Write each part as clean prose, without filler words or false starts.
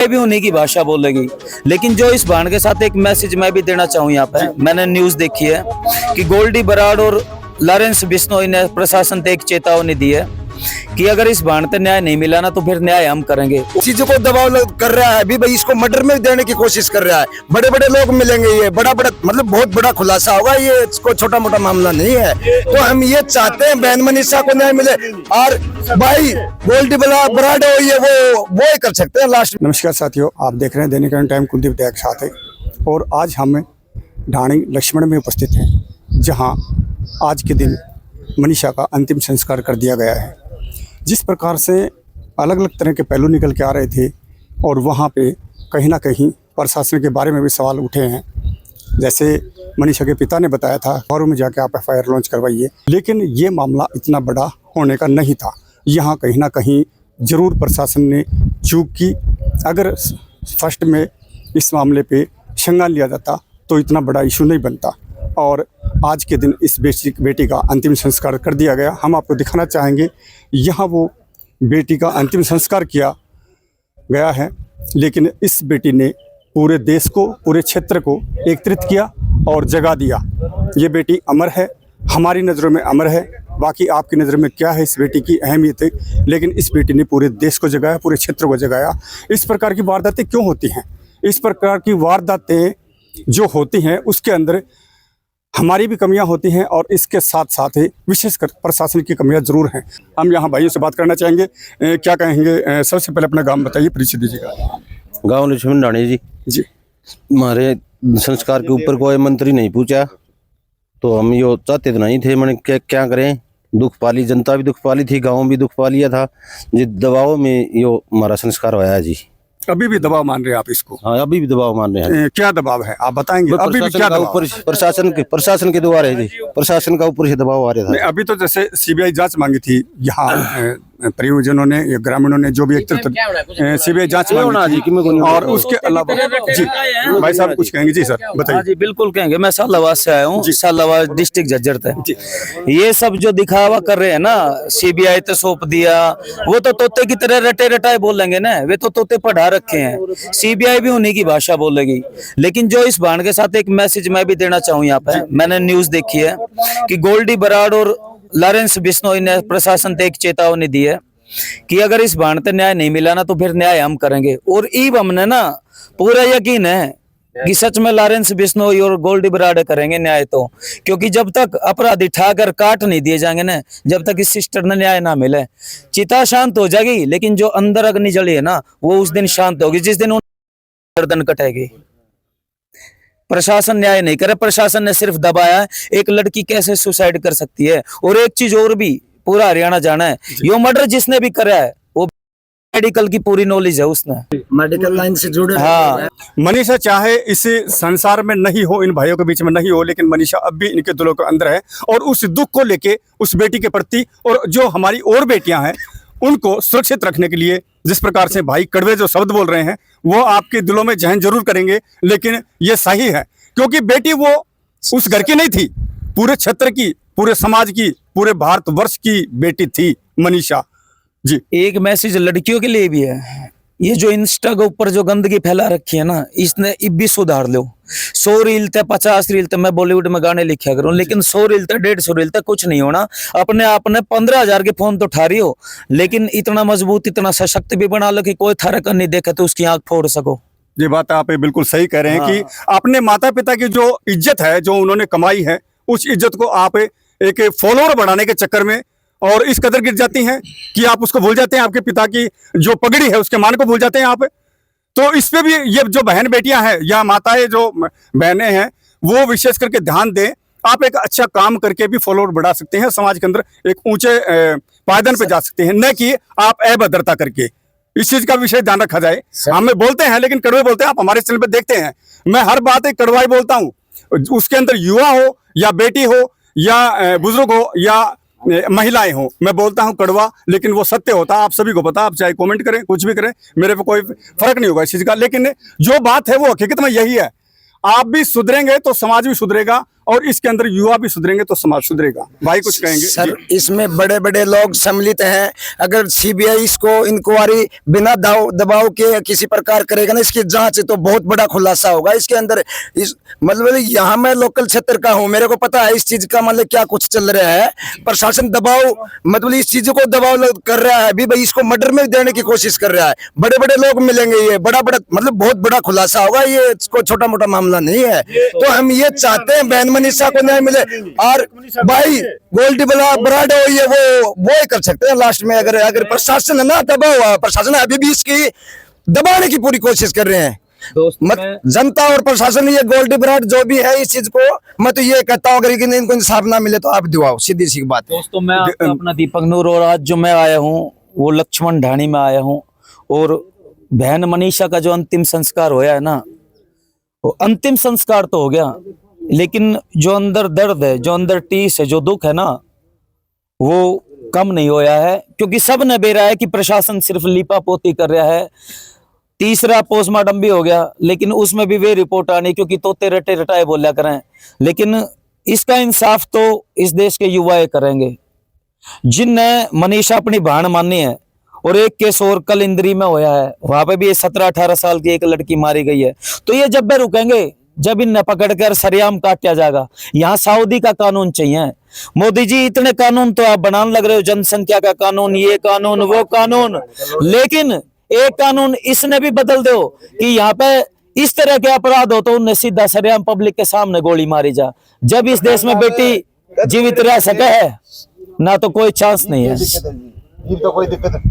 भी उन्हीं की भाषा बोलेगी। लेकिन जो इस बाण के साथ एक मैसेज मैं भी देना चाहूँ यहाँ पे, मैंने न्यूज देखी है कि गोल्डी बराड़ और लॉरेंस बिश्नोई ने प्रशासन से एक चेतावनी दी है कि अगर इस बाण पे न्याय नहीं मिला ना तो फिर न्याय हम करेंगे। चीजों को दबाव कर रहा है अभी भाई, इसको मर्डर में देने की कोशिश कर रहा है। बड़े बड़े लोग मिलेंगे, ये बड़ा बड़ा मतलब बहुत बड़ा खुलासा होगा, ये इसको छोटा मोटा मामला नहीं है। तो हम ये चाहते हैं बहन मनीषा को न्याय मिले और भाई गोल्डी बराड़ हो ये वो ही कर सकते हैं लास्ट। नमस्कार साथियों, आप देख रहे हैं दैनिक टाइम, कुलदीप दया के साथ है। और आज हम ढाणी लक्ष्मण में उपस्थित हैं, जहां आज के दिन मनीषा का अंतिम संस्कार कर दिया गया है। जिस प्रकार से अलग अलग तरह के पहलू निकल के आ रहे थे और वहाँ पे कहीं ना कहीं प्रशासन के बारे में भी सवाल उठे हैं। जैसे मनीषा के पिता ने बताया था फॉरम में जाके आप FIR लॉन्च करवाइए, लेकिन ये मामला इतना बड़ा होने का नहीं था। यहाँ कहीं ना कहीं ज़रूर प्रशासन ने चूक की। अगर फर्स्ट में इस मामले पे संज्ञान लिया जाता तो इतना बड़ा इशू नहीं बनता। और आज के दिन इस बेटी का अंतिम संस्कार कर दिया गया। हम आपको दिखाना चाहेंगे, यहाँ वो बेटी का अंतिम संस्कार किया गया है, लेकिन इस बेटी ने पूरे देश को, पूरे क्षेत्र को एकत्रित किया और जगा दिया। ये बेटी अमर है, हमारी नज़रों में अमर है। बाकी आपकी नज़र में क्या है इस बेटी की अहमियत है, लेकिन इस बेटी ने पूरे देश को जगाया, पूरे क्षेत्र को जगाया। इस प्रकार की वारदातें क्यों होती हैं? इस प्रकार की वारदातें जो होती हैं उसके अंदर हमारी भी कमियां होती हैं और इसके साथ साथ ही विशेषकर प्रशासन की कमियां जरूर हैं। हम यहाँ भाइयों से बात करना चाहेंगे, क्या कहेंगे? सबसे पहले अपना गांव बताइए, परिचय दीजिएगा। गांव लक्ष्मण ढाणी जी। जी, हमारे संस्कार के ऊपर कोई मंत्री नहीं पूछा, तो हम यो चाहते तो नहीं थे। मैंने क्या करें, दुख पाली, जनता भी दुख पाली थी, गाँव भी दुख पा लिया था। जिस दबाव में यो हमारा संस्कार होया जी। अभी भी दबाव मान रहे हैं आप इसको? हाँ, अभी भी दबाव मान रहे हैं। क्या दबाव है आप बताएंगे? अभी भी क्या दबाव? प्रशासन के द्वारा है जी, प्रशासन का ऊपर से दबाव आ रहा था। अभी तो जैसे CBI जांच मांगी थी, यहाँ परियोजनों ने या ग्रामीणों ने जो भी CBI जांच मांगी थी। और उसके अलावा जी भाई साहब कुछ कहेंगे? जी सर बताइए। जी बिल्कुल कहेंगे। मैं सालावाद से आया हूँ, सालावाद डिस्ट्रिक्ट झज्जर से। ये सब जो दिखावा कर रहे हैं ना, CBI तो सौंप दिया, वो तो तोते की तरह रटे रटाए बोलेंगे ना, वे तो तोते पढ़ा रखे हैं। CBI भी उन्हीं की भाषा बोलेगी। लेकिन जो इस बाण के साथ एक मैसेज मैं भी देना चाहूँ यहाँ पे, मैंने न्यूज देखी है कि गोल्डी बराड़ और लॉरेंस बिश्नोई ने प्रशासन से एक चेतावनी दी है कि अगर इस बाण पे न्याय नहीं मिला ना तो फिर न्याय हम करेंगे। और ईब हमने ना पूरा यकीन है कि सच में लॉरेंस बिश्नोई और गोल्डी बराड़ करेंगे न्याय। तो क्योंकि जब तक अपराधी ठाकर काट नहीं दिए जाएंगे ना, जब तक इस सिस्टर ने न्याय ना मिले, चिता शांत हो जाएगी, लेकिन जो अंदर अग्नि जली है ना, वो उस दिन शांत होगी जिस दिन गर्दन कटेगी। प्रशासन न्याय नहीं करे, प्रशासन ने सिर्फ दबाया। एक लड़की कैसे सुसाइड कर सकती है? और एक चीज और भी, पूरा हरियाणा जाना है, यो मर्डर जिसने भी करा है वो मेडिकल की पूरी नॉलेज है, उसने मेडिकल लाइन से जुड़े। हाँ, मनीषा चाहे इस संसार में नहीं हो, इन भाइयों के बीच में नहीं हो, लेकिन मनीषा अब भी इनके दिलों के अंदर है। और उस दुख को लेके उस बेटी के प्रति और जो हमारी और बेटियां हैं उनको सुरक्षित रखने के लिए जिस प्रकार से भाई कड़वे जो शब्द बोल रहे हैं वो आपके दिलों में जहन जरूर करेंगे, लेकिन ये सही है। क्योंकि बेटी वो उस घर की नहीं थी, पूरे क्षेत्र की, पूरे समाज की, पूरे भारतवर्ष की बेटी थी मनीषा जी। एक मैसेज लड़कियों के लिए भी है। ये जो इंस्टा के ऊपर जो गंदगी फैला रखी है ना, इसने इब भी सुधार लो। 100 रील थे, 50 रील थे, मैं बॉलीवुड में गाने लिखा करूं, लेकिन 100 रील थे, 150 रील थे, कुछ नहीं होना। अपने आप ने 15,000 के फोन तो उठा रही हो, लेकिन इतना मजबूत, इतना सशक्त भी बना लो कि कोई थारा कर नहीं देखे तो उसकी आंख फोड़ सको। ये बात आप बिल्कुल सही कह रहे हैं। हाँ। कि अपने माता पिता की जो इज्जत है, जो उन्होंने कमाई है, उस इज्जत को आप एक फॉलोअर बढ़ाने के चक्कर में और इस कदर गिर जाती हैं कि आप उसको भूल जाते हैं, आपके पिता की जो पगड़ी है उसके मान को भूल जाते हैं आप। तो इस पे भी ये जो बहन बेटियां हैं या माताएं जो बहनें हैं, वो विशेष करके ध्यान दें। आप एक अच्छा काम करके भी फॉलोअर बढ़ा सकते हैं, समाज के अंदर एक ऊंचे पायदान पे जा सकते हैं, न कि आप अभद्रता करके। इस चीज का विषय ध्यान रखा जाए। हमें बोलते हैं लेकिन कड़वे बोलते हैं। आप हमारे चैनल पे देखते हैं, मैं हर बात एक कड़वाई बोलता हूँ। उसके अंदर युवा हो या बेटी हो या बुजुर्ग हो या महिलाएं हो, मैं बोलता हूं कड़वा, लेकिन वो सत्य होता है। आप सभी को पता, आप चाहे कमेंट करें, कुछ भी करें, मेरे पे कोई फर्क नहीं होगा इस चीज का। लेकिन जो बात है वो हकीकत में यही है। आप भी सुधरेंगे तो समाज भी सुधरेगा और इसके अंदर युवा भी सुधरेंगे तो समाज सुधरेगा। भाई कुछ कहेंगे? सर इसमें बड़े बड़े लोग सम्मिलित हैं। अगर सीबीआई इसको इंक्वायरी बिना दबाव के किसी प्रकार करेगा ना, इसकी जांच, तो बहुत बड़ा खुलासा होगा इसके अंदर। इस मतलब यहाँ मैं लोकल क्षेत्र का हूँ, मेरे को पता है इस चीज का मतलब क्या कुछ चल रहा है। प्रशासन दबाव मतलब इस चीज को दबाव कर रहा है अभी भाई, इसको मर्डर में देने की कोशिश कर रहा है। बड़े बड़े लोग मिलेंगे, ये बड़ा मतलब बहुत बड़ा खुलासा होगा, ये कोई छोटा मोटा मामला नहीं है। तो हम ये चाहते हैं बहन मनीषा को न्याय मिले। और भाई गोल्डी बराड हो, ये वो ही कर सकते हैं लास्ट में। अगर प्रशासन है ना दबाव, प्रशासन अभी भी इसकी दबाने की पूरी कोशिश कर रहे हैं। जनता और प्रशासन, ये गोल्डी बराड जो भी है इस चीज को, मैं तो ये कहता हूँ अगर इनको इंसाफ ना मिले तो आप दिवाओ, सीधी सी बात है। दोस्तों मैं अपना दीपक नूर, और आज जो मैं आया हूँ वो लक्ष्मण ढाणी में आया हूँ। और बहन मनीषा का जो अंतिम संस्कार होया है ना, वो अंतिम संस्कार तो हो गया, लेकिन जो अंदर दर्द है, जो अंदर टीस है, जो दुख है ना, वो कम नहीं होया है। क्योंकि सब ने बेरा है कि प्रशासन सिर्फ लीपा पोती कर रहा है। तीसरा पोस्टमार्टम भी हो गया, लेकिन उसमें भी वे रिपोर्ट आनी, क्योंकि तोते रटे रटाए बोला करें। लेकिन इसका इंसाफ तो इस देश के युवा करेंगे जिनने मनीषा अपनी बहन मानी है। और एक केस और कल इंद्री में होया है, वहां पे भी 17-18 साल की एक लड़की मारी गई है। तो ये जब भी रुकेंगे, जब इन्हें पकड़कर सरेआम काटा जाएगा। यहाँ सऊदी का कानून चाहिए। मोदी जी इतने कानून तो आप बनाने लग रहे हो, जनसंख्या का कानून, ये कानून, वो कानून, लेकिन एक कानून इसने भी बदल दो कि यहाँ पे इस तरह के अपराध हो तो उन्हें सीधा सरेआम पब्लिक के सामने गोली मारी जा। जब इस देश में बेटी जीवित रह सके है ना, तो कोई चांस नहीं है। तो कोई दिक्कत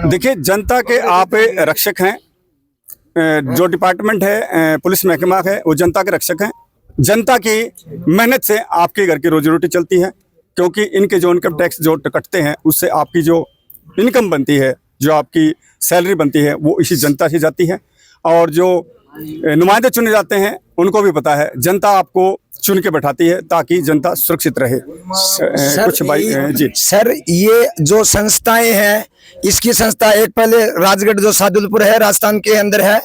देखिए, जनता के आप रक्षक हैं। जो डिपार्टमेंट है, पुलिस महकमा है, वो जनता के रक्षक हैं। जनता की मेहनत से आपके घर की रोजी रोटी चलती है, क्योंकि इनके जो इनकम टैक्स जो कटते हैं उससे आपकी जो इनकम बनती है, जो आपकी सैलरी बनती है, वो इसी जनता से जाती है। और जो नुमाइंदे चुने जाते हैं उनको भी पता है जनता आपको चुन के बैठाती है ताकि जनता सुरक्षित रहे। कुछ भाई जी। सर ये जो संस्थाएं हैं, इसकी संस्था एक पहले राजगढ़ जो सादुलपुर है राजस्थान के अंदर है,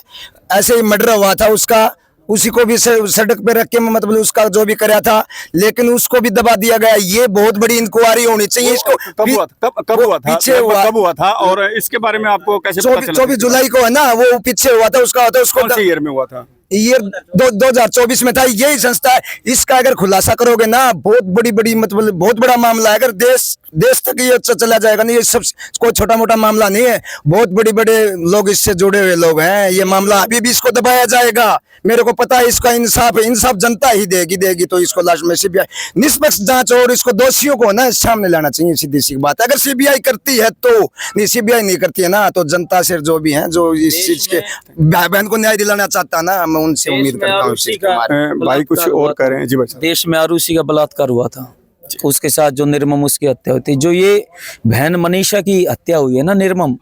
ऐसे ही मर्डर हुआ था उसका, उसी को भी सड़क पे रख के मतलब उसका जो भी कराया था, लेकिन उसको भी दबा दिया गया। ये बहुत बड़ी इंक्वायरी होनी चाहिए। इसको कब हुआ था? पीछे कब हुआ था? और इसके बारे में आपको कैसे पता चला? 24 जुलाई को है ना, वो पीछे हुआ था उसका, उसको कौन से ईयर में हुआ था? ईयर 2024 में था। यही संस्था है, इसका अगर खुलासा करोगे ना, बहुत बड़ी मतलब बहुत बड़ा मामला है। अगर देश तक ये चला जाएगा ना, ये सब कोई छोटा मोटा मामला नहीं है। बहुत बड़े लोग इससे जुड़े हुए लोग हैं। ये मामला अभी भी इसको दबाया जाएगा, मेरे को पता है। इसका इंसाफ जनता ही देगी। तो इसको लास्ट में सीबीआई निष्पक्ष जांच और इसको दोषियों को ना सामने लाना चाहिए, सीधी सी बात है। अगर सीबीआई करती है तो, नहीं सीबीआई नहीं करती है ना, तो जनता से जो भी है, जो इस चीज के भाई बहन को न्याय दिलाना चाहता है ना, मैं उनसे उम्मीद करता हूँ। भाई कुछ और कह रहे हैं जी। भाई देश में आरुषि का बलात्कार हुआ था, उसके साथ जो निर्मम उसकी हत्या हुई थी। जो ये बहन मनीषा की हत्या हुई है ना निर्मम,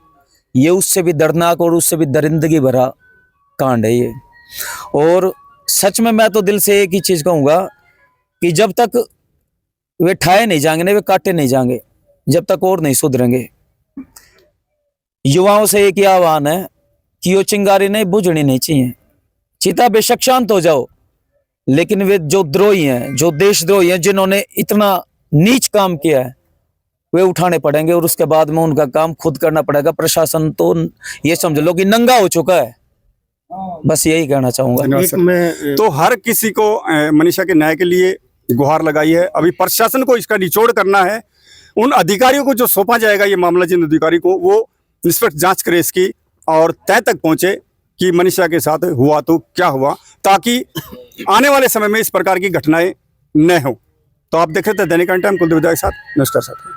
ये उससे भी दर्दनाक और उससे भी दरिंदगी भरा कांड है ये। और सच में मैं तो दिल से एक ही चीज कहूंगा कि जब तक वे ठाए नहीं जाएंगे, वे काटे नहीं जाएंगे, जब तक और नहीं सुधरेंगे। युवाओं से एक ही आह्वान है कि वो चिंगारी नहीं बुझनी नहीं चाहिए। चिता बेशक शांत हो जाओ, लेकिन वे जो द्रोही हैं, जो देशद्रोही हैं, जिन्होंने इतना नीच काम किया है, वे उठाने पड़ेंगे। और उसके बाद में उनका काम खुद करना पड़ेगा। प्रशासन तो ये समझ लो कि नंगा हो चुका है। बस यही कहना चाहूंगा। तो हर किसी को मनीषा के न्याय के लिए गुहार लगाई है। अभी प्रशासन को इसका निचोड़ करना है। उन अधिकारियों को जो सौंपा जाएगा ये मामला, जिन अधिकारी को, वो निष्पक्ष जांच करे इसकी और तय तक पहुंचे कि मनीषा के साथ हुआ तो क्या हुआ, ताकि आने वाले समय में इस प्रकार की घटनाएं न हो। तो आप देख रहे थे दैनिक टाइम, कुलदीप के साथ। नमस्कार साथ।